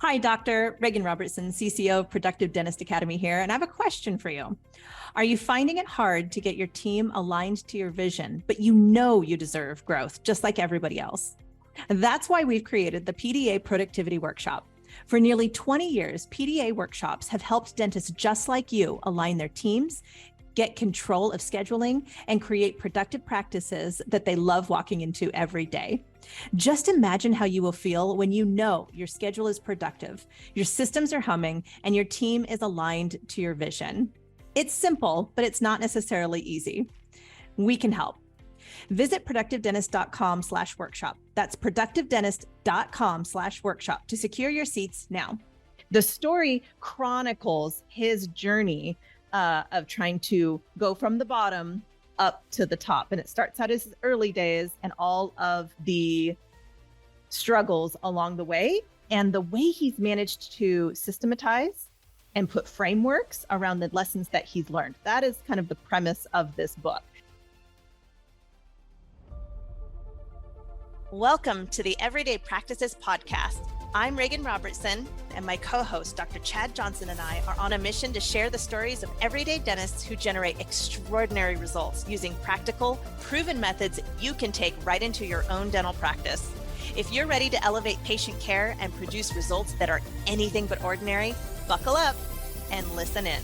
Hi, Dr. Regan Robertson, CCO of Productive Dentist Academy here, and I have a question for you. Are you finding it hard to get your team aligned to your vision, but you know you deserve growth just like everybody else? That's why we've created the PDA Productivity Workshop. For nearly 20 years, PDA workshops have helped dentists just like you align their teams, get control of scheduling, and create productive practices that they love walking into every day. Just imagine how you will feel when you know your schedule is productive, your systems are humming, and your team is aligned to your vision. It's simple, but it's not necessarily easy. We can help. Visit productivedentist.com/workshop. That's productivedentist.com/workshop to secure your seats now. The story chronicles his journey of trying to go from the bottom up to the top. And it starts out as his early days and all of the struggles along the way, and the way he's managed to systematize and put frameworks around the lessons that he's learned. That is kind of the premise of this book. Welcome to the Everyday Practices Podcast. I'm Regan Robertson, and my co-host, Dr. Chad Johnson, and I are on a mission to share the stories of everyday dentists who generate extraordinary results using practical, proven methods you can take right into your own dental practice. If you're ready to elevate patient care and produce results that are anything but ordinary, buckle up and listen in.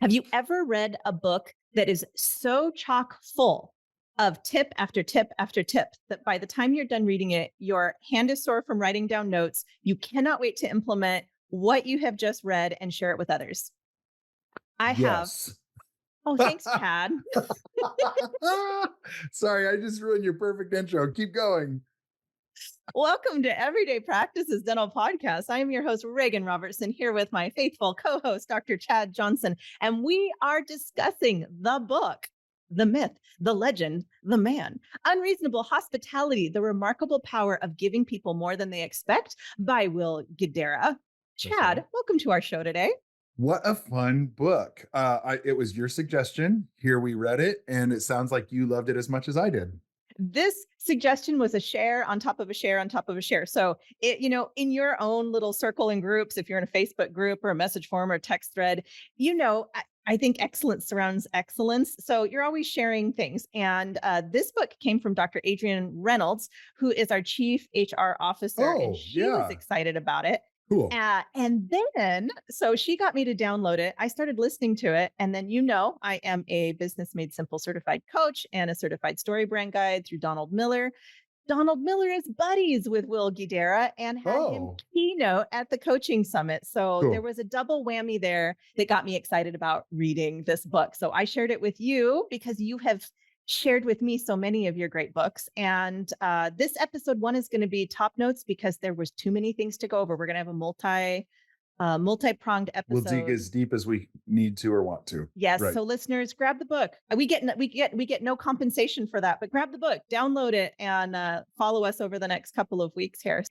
Have you ever read a book that is so chock full of tip after tip after tip that by the time you're done reading it, your hand is sore from writing down notes? You cannot wait to implement what you have just read and share it with others. I have. Yes. Oh, thanks, Chad. Sorry, I just ruined your perfect intro. Keep going. Welcome to Everyday Practices Dental Podcast. I am your host, Regan Robertson, here with my faithful co-host, Dr. Chad Johnson, and we are discussing the book, the myth, the legend, the man, Unreasonable Hospitality, the remarkable power of giving people more than they expect by Guidara. Chad, right. welcome to our show today. What a fun book. It was your suggestion. Here we read it, and it sounds like you loved it as much as I did. This suggestion was a share on top of a share on top of a share. So in your own little circle and groups, if you're in a Facebook group or a message forum or a text thread, I think excellence surrounds excellence. So you're always sharing things. And this book came from Dr. Adrienne Reynolds, who is our chief HR officer. And she was excited about it. Cool. And then, so she got me to download it. I started listening to it. And then, I am a Business Made Simple certified coach and a certified story brand guide through Donald Miller. Donald Miller is buddies with Guidara and had him keynote at the coaching summit. So There was a double whammy there that got me excited about reading this book. So I shared it with you because you have shared with me so many of your great books. And this episode 1 is going to be top notes because there was too many things to go over. We're going to have a multi-pronged episode. We'll dig as deep as we need to or want to. Yes. Right. So listeners, grab the book. We get no compensation for that, but grab the book, download it, and follow us over the next couple of weeks here.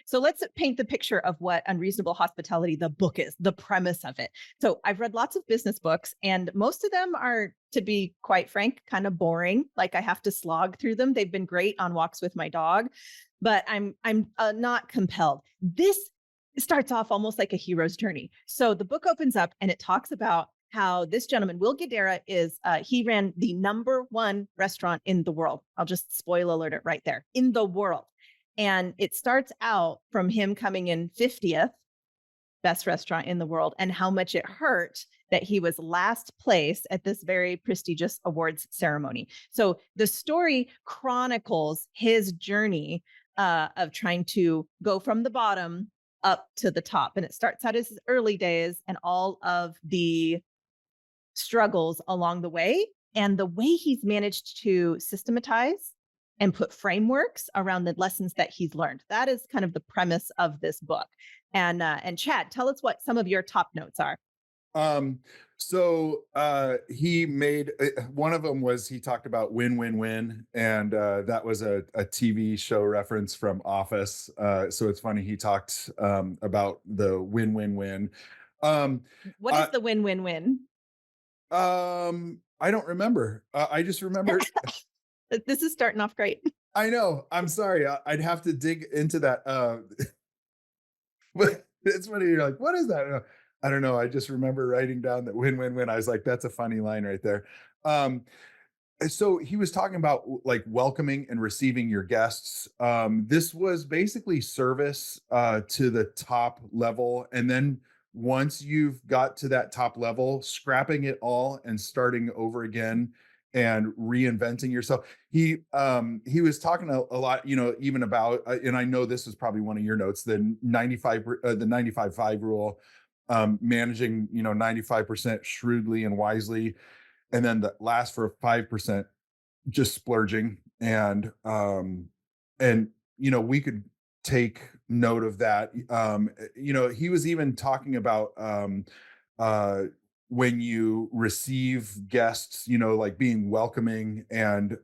So let's paint the picture of what Unreasonable Hospitality, the book is, the premise of it. So I've read lots of business books, and most of them are, to be quite frank, kind of boring. Like I have to slog through them. They've been great on walks with my dog, but I'm not compelled. This starts off almost like a hero's journey. So the book opens up and it talks about how this gentleman, Guidara, he ran the #1 restaurant in the world. I'll just spoil alert it right there, in the world. And it starts out from him coming in 50th best restaurant in the world and how much it hurt that he was last place at this very prestigious awards ceremony. So the story chronicles his journey of trying to go from the bottom up to the top. And it starts out as his early days and all of the struggles along the way, and the way he's managed to systematize and put frameworks around the lessons that he's learned. That is kind of the premise of this book. And Chad, tell us what some of your top notes are. He made one of them was he talked about win-win-win, and that was a TV show reference from Office. So it's funny he talked about the win-win-win. What is the win-win-win? I don't remember. I just remember. This is starting off great. I know. I'm sorry. I'd have to dig into that. But it's funny. You're like, what is that? I don't know. I just remember writing down that win, win, win. I was like, that's a funny line right there. Um, so he was talking about like welcoming and receiving your guests. This was basically service to the top level, and then once you've got to that top level, scrapping it all and starting over again and reinventing yourself. He was talking a lot, even about, and I know this is probably one of your notes, the 95 5 rule, managing 95% shrewdly and wisely, and then the last for 5% just splurging. And we could take note of that. He was even talking about uh when you receive guests, like being welcoming, and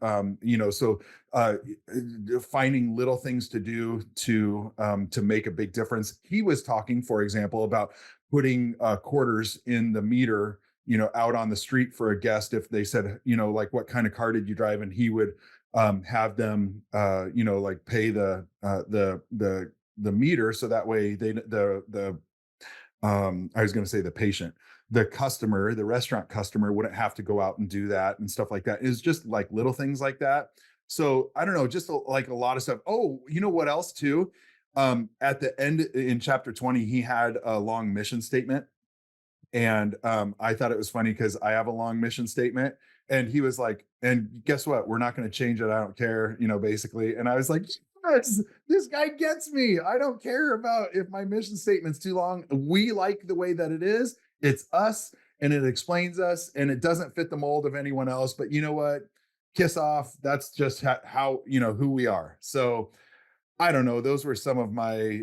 so uh finding little things to do to make a big difference. He was talking, for example, about putting quarters in the meter, out on the street for a guest. If they said, like, what kind of car did you drive? And he would have them, like pay the meter. So that way I was going to say the patient, the customer, the restaurant customer wouldn't have to go out and do that and stuff like that. It's just like little things like that. So I don't know, just like a lot of stuff. Oh, you know what else too? At the end in chapter 20, he had a long mission statement, and I thought it was funny because I have a long mission statement. And he was like, and guess what? We're not going to change it. I don't care, basically. And I was like, yes, this guy gets me. I don't care about if my mission statement's too long. We like the way that it is. It's us, and it explains us, and it doesn't fit the mold of anyone else. But you know what? Kiss off. That's just how who we are. So I don't know. Those were some of my,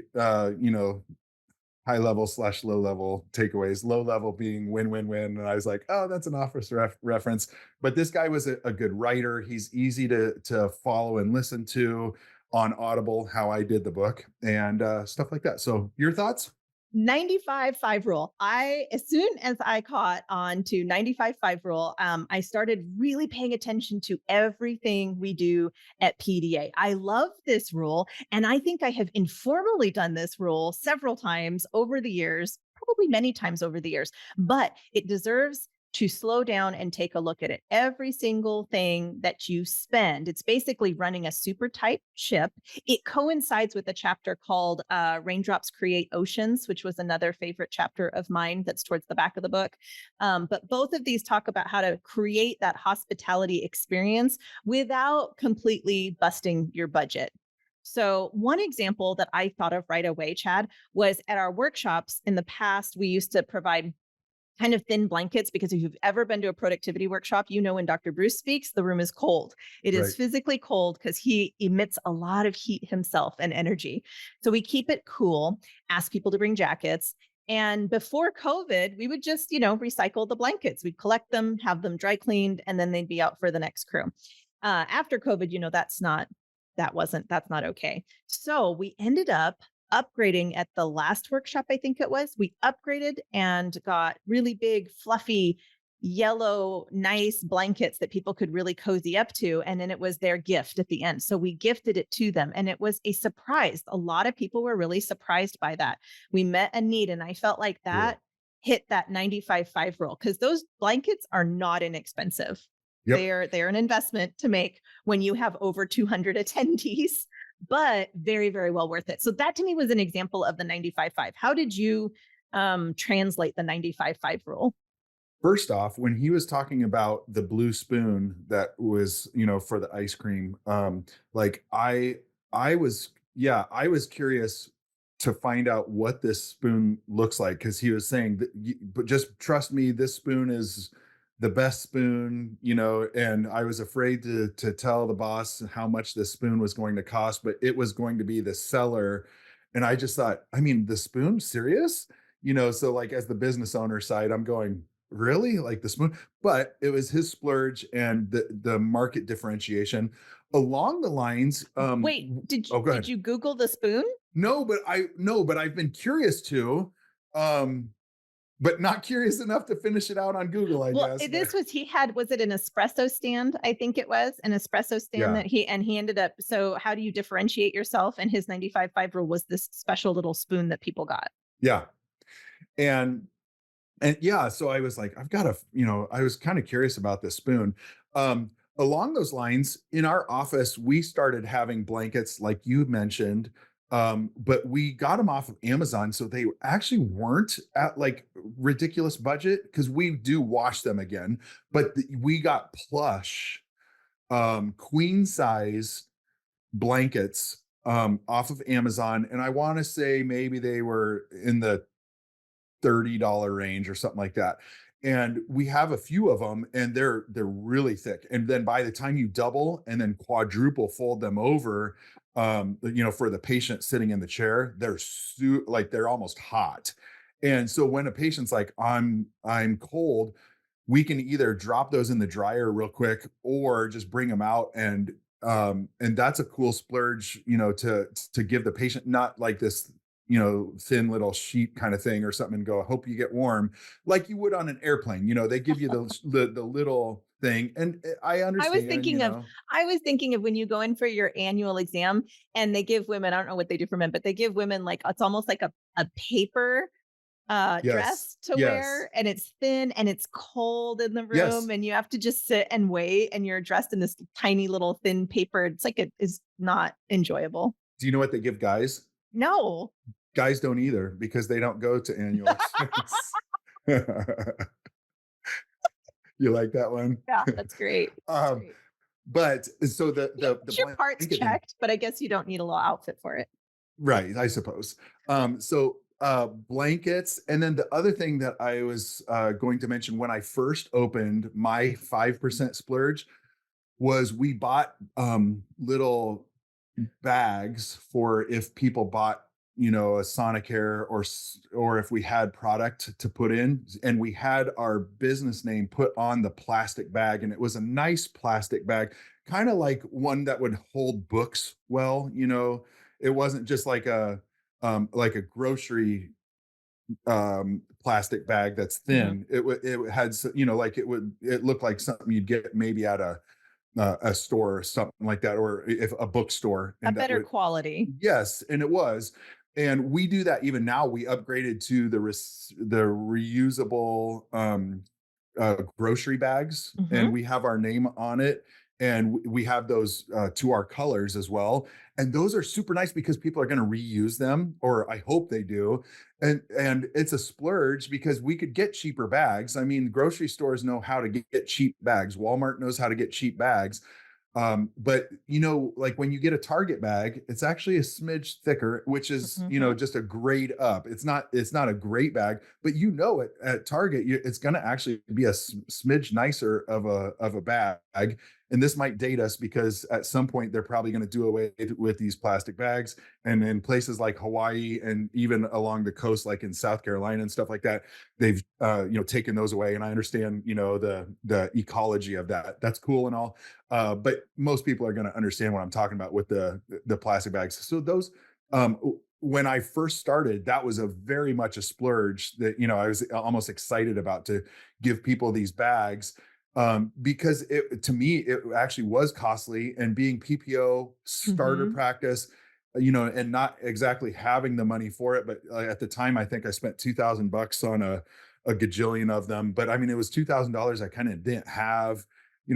high level slash low level takeaways. Low level being win, win, win. And I was like, oh, that's an office reference. But this guy was a good writer. He's easy to follow and listen to on Audible, how I did the book, and stuff like that. So your thoughts? 95 5 rule. As soon as I caught on to 95 5 rule, I started really paying attention to everything we do at PDA. I love this rule. And I think I have informally done this rule several times over the years, probably many times over the years, but it deserves to slow down and take a look at it. Every single thing that you spend, it's basically running a super tight ship. It coincides with a chapter called Raindrops Create Oceans, which was another favorite chapter of mine that's towards the back of the book. But both of these talk about how to create that hospitality experience without completely busting your budget. So, one example that I thought of right away, Chad, was at our workshops in the past, we used to provide kind of thin blankets, because if you've ever been to a productivity workshop, when Dr. Bruce speaks, the room is cold. It Right. is physically cold because he emits a lot of heat himself and energy. So we keep it cool, ask people to bring jackets. And before COVID, we would just, recycle the blankets. We'd collect them, have them dry cleaned, and then they'd be out for the next crew. After COVID, that's not okay. So we ended up upgrading at the last workshop, I think it was. We upgraded and got really big, fluffy, yellow, nice blankets that people could really cozy up to. And then it was their gift at the end. So we gifted it to them, and it was a surprise. A lot of people were really surprised by that. We met a need, and I felt like Cool. that hit that 95 5 rule, because those blankets are not inexpensive. Yep. They're an investment to make when you have over 200 attendees, but very, very well worth it. So that to me was an example of the 95 5. How did you translate the 95 5 rule? First off, when he was talking about the blue spoon that was, for the ice cream, like I was curious to find out what this spoon looks like, because he was saying that, but just trust me, this spoon is the best spoon, and I was afraid to tell the boss how much this spoon was going to cost, but it was going to be the seller. And I just thought, I mean, the spoon, serious? So like as the business owner side, I'm going, really, like the spoon? But it was his splurge and the market differentiation along the lines. Wait, Oh, go did ahead. you Google the spoon? No, but I've been curious to. Um, but not curious enough to finish it out on Google, I Well, guess. But this was was it an espresso stand? I think it was an espresso stand yeah, that he ended up. So how do you differentiate yourself? And his 95.5 rule was this special little spoon that people got. yeah. And yeah, so I was like, I've got to, I was kind of curious about this spoon. Um, Along those lines, in our office, we started having blankets like you mentioned, but we got them off of Amazon. So they actually weren't at like ridiculous budget because we do wash them again, but we got plush, queen size blankets off of Amazon. And I want to say maybe they were in the $30 range or something like that. And we have a few of them and they're really thick. And then by the time you double and then quadruple fold them over, for the patient sitting in the chair, like they're almost hot. And so when a patient's like, I'm cold, we can either drop those in the dryer real quick or just bring them out and that's a cool splurge, to give the patient not like this, thin little sheet kind of thing or something and go, hope you get warm, like you would on an airplane. They give you the little thing. And I I was understand, thinking of I was thinking of when you go in for your annual exam and they give women, I don't know what they do for men, but they give women like it's almost like a paper yes, dress to yes, wear, and it's thin and it's cold in the room yes. and you have to just sit and wait and you're dressed in this tiny little thin paper. It's like it is not enjoyable. Do you know what they give guys? No. Guys don't either because they don't go to annual exams. You like that one? Yeah, that's great. That's um, great. but so Yeah, the get your parts blanket thing. checked, but I guess you don't need a little outfit for it. Right, I suppose. So blankets, and then the other thing that I was going to mention when I first opened my 5% splurge was we bought little bags for if people bought, a Sonicare or if we had product to put in, and we had our business name put on the plastic bag, and it was a nice plastic bag, kind of like one that would hold books well. It wasn't just like a grocery plastic bag that's Mhm. thin. It had like it looked like something you'd get maybe at a store or something like that, or if a bookstore, A and that better would, quality. yes, and it was. And we do that even now. We upgraded to the reusable grocery bags, and Mhm. we have our name on it, and we have those to our colors as well. And those are super nice because people are going to reuse them, or I hope they do. And it's a splurge because we could get cheaper bags. I mean, grocery stores know how to get cheap bags. Walmart knows how to get cheap bags. But like when you get a Target bag, it's actually a smidge thicker, which is, Mhm. just a grade up. It's not a great bag, but it at Target, it's going to actually be a smidge nicer of a bag. And this might date us because at some point they're probably going to do away with these plastic bags. And in places like Hawaii and even along the coast, like in South Carolina and stuff like that, they've taken those away. And I understand, the ecology of that. That's cool and all, but most people are going to understand what I'm talking about with the plastic bags. So those, when I first started, that was a very much a splurge that I was almost excited about, to give people these bags, because to me it actually was costly, and being PPO starter Mhm. practice, and not exactly having the money for it. But at the time, I think I spent $2,000 on a gajillion of them. But I mean, it was $2,000 I kind of didn't have.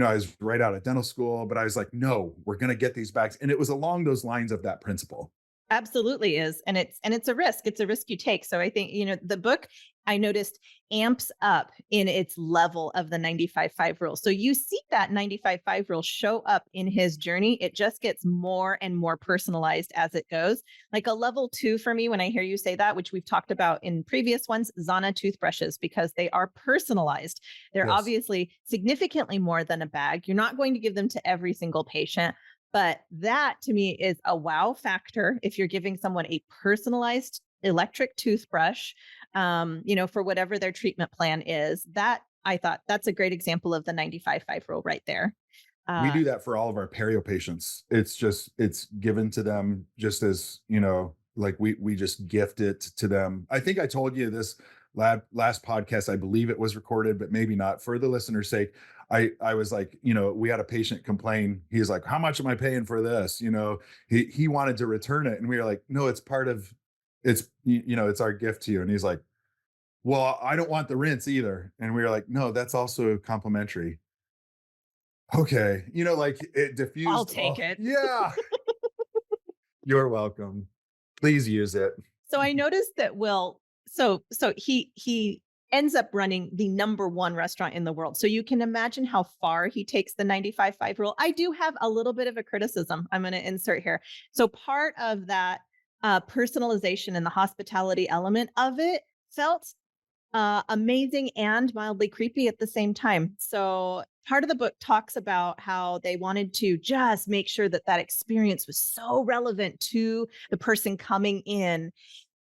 I was right out of dental school, but I was like, no, we're going to get these bags. And it was along those lines of that principle. Absolutely is. And it's a risk. It's a risk you take. So I think, the book I noticed amps up in its level of the 95.5 rule. So you see that 95.5 rule show up in his journey. It just gets more and more personalized as it goes. Like a level 2 for me, when I hear you say that, which we've talked about in previous ones, Zana toothbrushes, because they are personalized. They're Yes. obviously significantly more than a bag. You're not going to give them to every single patient. But that to me is a wow factor if you're giving someone a personalized electric toothbrush, for whatever their treatment plan is. That I thought that's a great example of the 95.5 rule right there. We Uh, do that for all of our perio patients. It's given to them just as, like we just gift it to them. I think I told you this last podcast, I believe it was recorded, but maybe not. For the listener's sake, I was like, we had a patient complain. He's like, how much am I paying for this? He wanted to return it. And we were like, no, it's part of, it's our gift to you. And he's like, well, I don't want the rinse either. And we were like, no, that's also complimentary. Okay. Like it I'll diffused. take Oh, it. yeah. You're welcome. Please use it. So I noticed that he ends up running the number one restaurant in the world. So you can imagine how far he takes the 95/5 rule. I do have a little bit of a criticism I'm going to insert here. So part of that personalization and the hospitality element of it felt amazing and mildly creepy at the same time. So part of the book talks about how they wanted to just make sure that that experience was so relevant to the person coming in,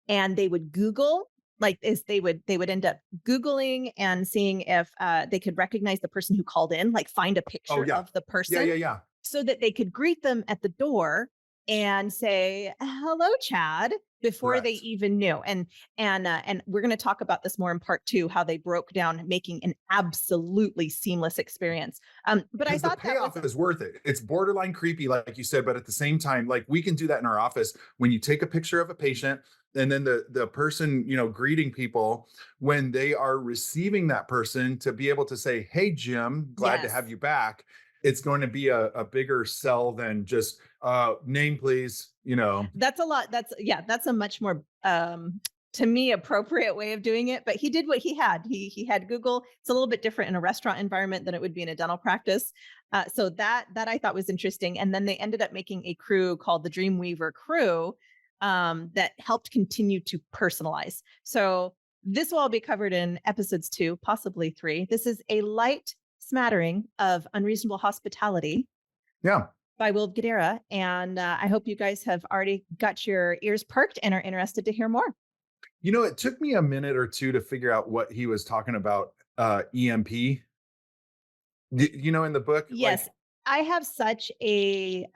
and they would Google, like is they would end up Googling and seeing if they could recognize the person who called in, like find a Oh, picture yeah. of the Yeah. person Yeah. Yeah. so that they could greet them at the door and say hello, Chad, before they Correct. even knew. And we're going to talk about this more in part two, how they broke down making an absolutely seamless experience. But I Because the thought that was payoff is worth it. It's borderline creepy, like you said, but at the same time, like we can do that in our office when you take a picture of a patient and then the person, greeting people when they are receiving that person to be able to say, hey, Jim, glad to yes. have you back. It's going to be a bigger sell than just name, please. That's a lot. That's a much more to me appropriate way of doing it. But he did what he had. He had Google. It's a little bit different in a restaurant environment than it would be in a dental practice. So that I thought was interesting. And then they ended up making a crew called the Dreamweaver Crew that helped continue to personalize. So this will all be covered in episodes 2, possibly 3. This is a light smattering of Unreasonable Hospitality Yeah. by Will Guidara. And I hope you guys have already got your ears perked and are interested to hear more. It took me a minute or two to figure out what he was talking about, EMP. In the book, Yes, like, I have such a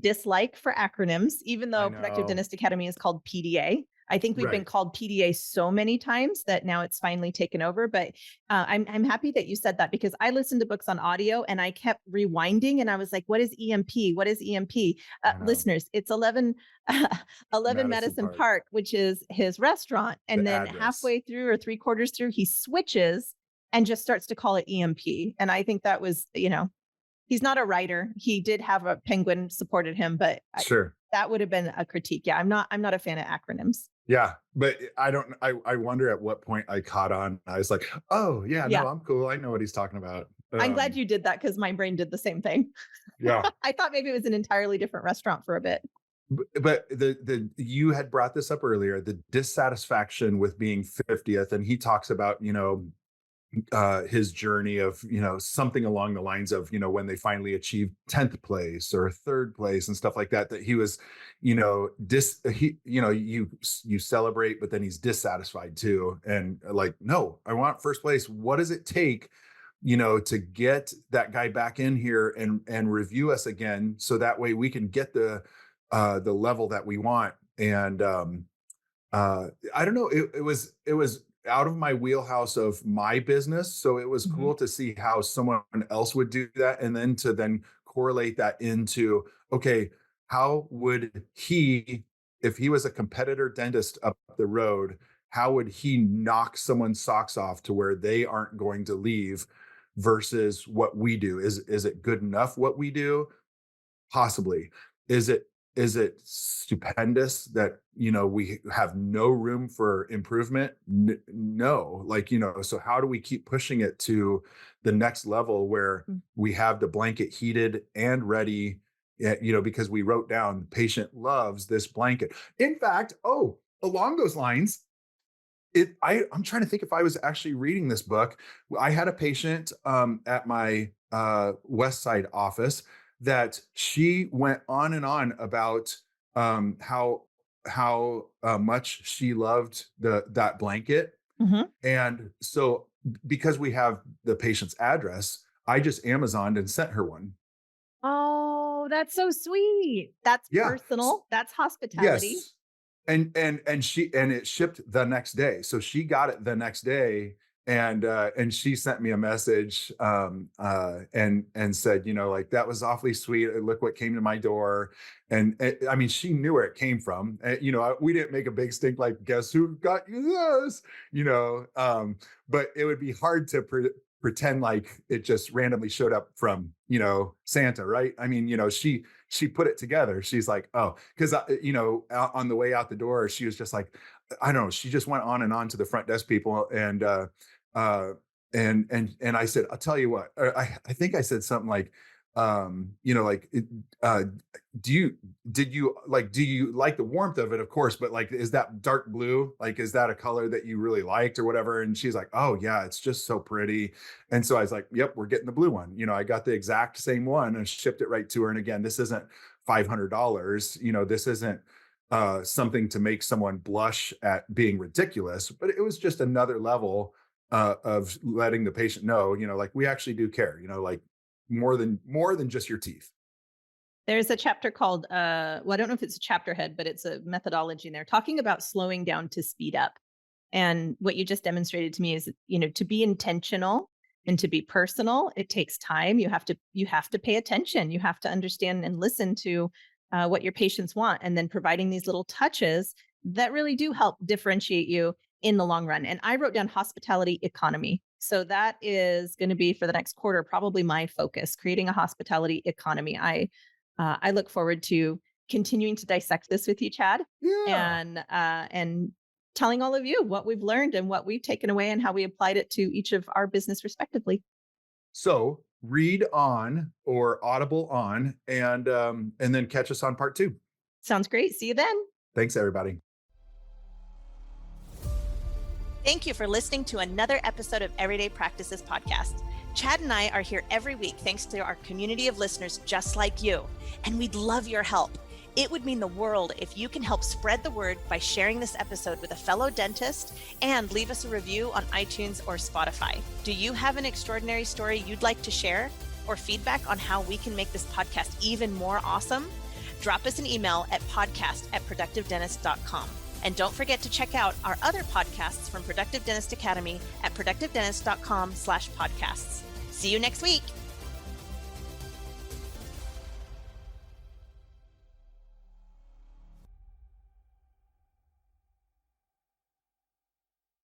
dislike for acronyms, even I though Productive know. Dentist Academy is called PDA. I think we've been Right. called PDA so many times that now it's finally taken over. But I'm happy that you said that, because I listened to books on audio and I kept rewinding and I was like, "What is EMP? What is EMP?" I know. Listeners, it's 11 Madison Medicine Park, Park, which is his restaurant, and the then address. halfway through or 3/4 through, he switches and just starts to call it EMP. And I think that was, he's not a writer. He did have a penguin supported him, but Sure. that would have been a critique. Yeah, I'm not a fan of acronyms. Yeah, but I don't I wonder at what point I caught on. I was like, "Oh, yeah, Yeah. no, I'm cool. I know what he's talking about." I'm glad you did that, because my brain did the same thing. Yeah. I thought maybe it was an entirely different restaurant for a bit. But the you had brought this up earlier, the dissatisfaction with being 50th, and he talks about, his journey of, something along the lines of, when they finally achieved 10th place or third place and stuff like that, that he was, you celebrate, but then he's dissatisfied too. And like, no, I want first place. What does it take, to get that guy back in here and review us again? So that way we can get the level that we want. And I don't know. It was out of my wheelhouse of my business, so it was Mhm. cool to see how someone else would do that, and then to then correlate that into, okay, how would he, if he was a competitor dentist up the road, how would he knock someone's socks off to where they aren't going to leave versus what we do? Is it good enough what we do? Possibly. Is it stupendous that, we have no room for improvement? No. Like, so how do we keep pushing it to the next level where Mm. we have the blanket heated and ready, because we wrote down the patient loves this blanket. In fact, along those lines, I'm trying to think if I was actually reading this book. I had a patient at my West Side office that she went on and on about how much she loved that blanket. Mhm. And so because we have the patient's address, I just Amazoned and sent her one. Oh, that's so sweet. That's Yeah. personal. That's hospitality. Yes. and it shipped the next day. So she got it the next day, and she sent me a message, and said, like, that was awfully sweet. Look what came to my door. And I mean, she knew where it came from. We didn't make a big stink like, guess who got you this, but it would be hard to pretend like it just randomly showed up from, Santa, right? I mean, she put it together. She's like, oh, because on the way out the door, she was just like, I don't know. She just went on and on to the front desk people, uh, and I said, I'll tell you what. I think I said something like, like, uh, did you like the warmth of it? Of course, but like, is that dark blue? Like, is that a color that you really liked or whatever? And she's like, oh yeah, it's just so pretty. And so I was like, yep, we're getting the blue one. I got the exact same one and shipped it right to her. And again, this isn't $500. This isn't something to make someone blush at being ridiculous, but it was just another level of letting the patient know, like, we actually do care, like, more than just your teeth. There's a chapter called, well, I don't know if it's a chapter head, but it's a methodology in there talking about slowing down to speed up. And what you just demonstrated to me is, to be intentional and to be personal, it takes time. You have to pay attention. You have to understand and listen to what your patients want, and then providing these little touches that really do help differentiate you in the long run. And I wrote down hospitality economy. So that is going to be for the next quarter, probably my focus, creating a hospitality economy. I look forward to continuing to dissect this with you, Chad, Yeah. and telling all of you what we've learned and what we've taken away and how we applied it to each of our business respectively. So read on or audible on, and then catch us on part 2. Sounds great. See you then. Thanks, everybody. Thank you for listening to another episode of Everyday Practices Podcast. Chad and I are here every week thanks to our community of listeners just like you, and we'd love your help. It would mean the world if you can help spread the word by sharing this episode with a fellow dentist and leave us a review on iTunes or Spotify. Do you have an extraordinary story you'd like to share, or feedback on how we can make this podcast even more awesome? Drop us an email at podcast@productivedentist.com. And don't forget to check out our other podcasts from Productive Dentist Academy at productivedentist.com/podcasts. See you next week.